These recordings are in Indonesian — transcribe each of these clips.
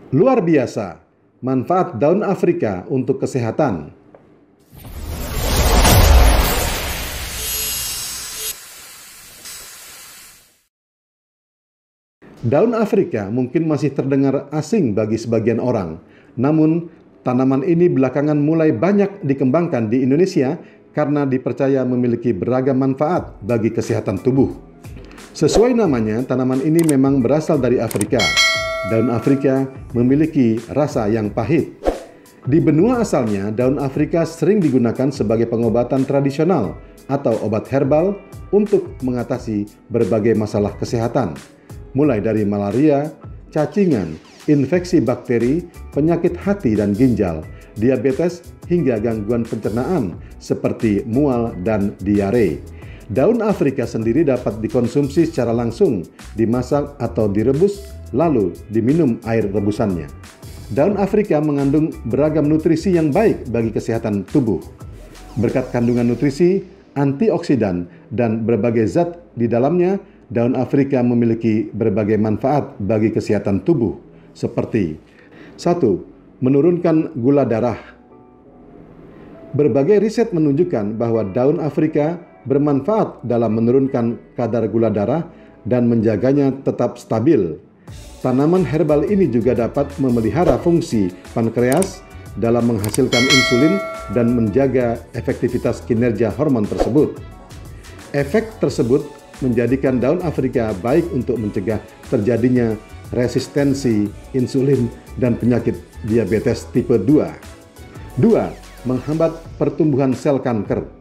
Luar biasa, manfaat daun Afrika untuk kesehatan. Daun Afrika mungkin masih terdengar asing bagi sebagian orang, namun tanaman ini belakangan mulai banyak dikembangkan di Indonesia karena dipercaya memiliki beragam manfaat bagi kesehatan tubuh. Sesuai namanya, tanaman ini memang berasal dari Afrika. Daun Afrika memiliki rasa yang pahit. Di benua asalnya, daun Afrika sering digunakan sebagai pengobatan tradisional atau obat herbal untuk mengatasi berbagai masalah kesehatan, mulai dari malaria, cacingan, infeksi bakteri, penyakit hati dan ginjal, diabetes, hingga gangguan pencernaan seperti mual dan diare. Daun Afrika sendiri dapat dikonsumsi secara langsung, dimasak atau direbus, lalu diminum air rebusannya. Daun Afrika mengandung beragam nutrisi yang baik bagi kesehatan tubuh. Berkat kandungan nutrisi, antioksidan, dan berbagai zat di dalamnya, daun Afrika memiliki berbagai manfaat bagi kesehatan tubuh, seperti 1. Menurunkan gula darah. Berbagai riset menunjukkan bahwa daun Afrika bermanfaat dalam menurunkan kadar gula darah dan menjaganya tetap stabil. Tanaman herbal ini juga dapat memelihara fungsi pankreas dalam menghasilkan insulin dan menjaga efektivitas kinerja hormon tersebut. Efek tersebut menjadikan daun Afrika baik untuk mencegah terjadinya resistensi insulin dan penyakit diabetes tipe 2. 2. Menghambat pertumbuhan sel kanker.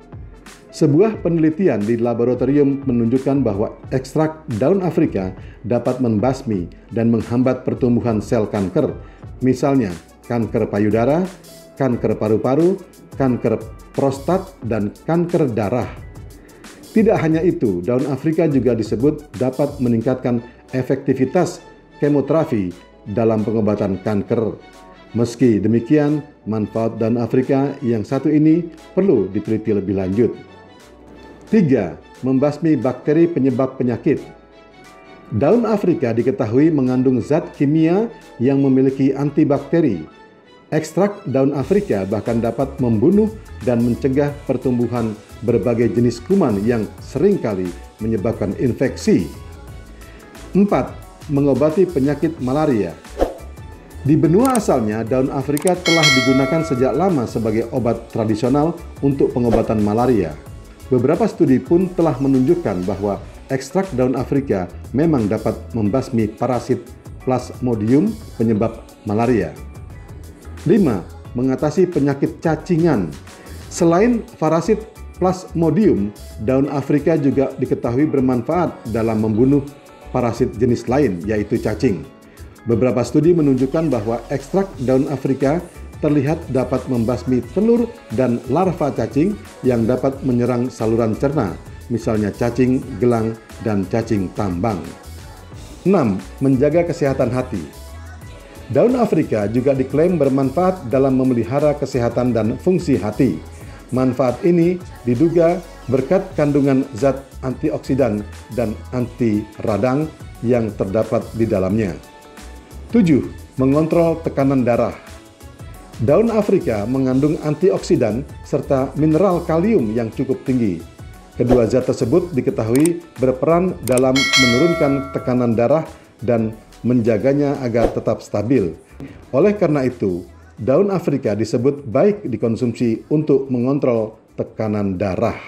Sebuah penelitian di laboratorium menunjukkan bahwa ekstrak daun Afrika dapat membasmi dan menghambat pertumbuhan sel kanker, misalnya kanker payudara, kanker paru-paru, kanker prostat, dan kanker darah. Tidak hanya itu, daun Afrika juga disebut dapat meningkatkan efektivitas kemoterapi dalam pengobatan kanker. Meski demikian, manfaat daun Afrika yang satu ini perlu diteliti lebih lanjut. 3. Membasmi bakteri penyebab penyakit. Daun Afrika diketahui mengandung zat kimia yang memiliki antibakteri. Ekstrak daun Afrika bahkan dapat membunuh dan mencegah pertumbuhan berbagai jenis kuman yang seringkali menyebabkan infeksi. 4. Mengobati penyakit malaria. Di benua asalnya, daun Afrika telah digunakan sejak lama sebagai obat tradisional untuk pengobatan malaria. Beberapa studi pun telah menunjukkan bahwa ekstrak daun Afrika memang dapat membasmi parasit Plasmodium penyebab malaria. 5. Mengatasi penyakit cacingan. Selain parasit Plasmodium, daun Afrika juga diketahui bermanfaat dalam membunuh parasit jenis lain, yaitu cacing. Beberapa studi menunjukkan bahwa ekstrak daun Afrika terlihat dapat membasmi telur dan larva cacing yang dapat menyerang saluran cerna, misalnya cacing gelang dan cacing tambang. 6. Menjaga kesehatan hati. Daun Afrika juga diklaim bermanfaat dalam memelihara kesehatan dan fungsi hati. Manfaat ini diduga berkat kandungan zat antioksidan dan anti radang yang terdapat di dalamnya. 7. Mengontrol tekanan darah. Daun Afrika mengandung antioksidan serta mineral kalium yang cukup tinggi. Kedua zat tersebut diketahui berperan dalam menurunkan tekanan darah dan menjaganya agar tetap stabil. Oleh karena itu, daun Afrika disebut baik dikonsumsi untuk mengontrol tekanan darah.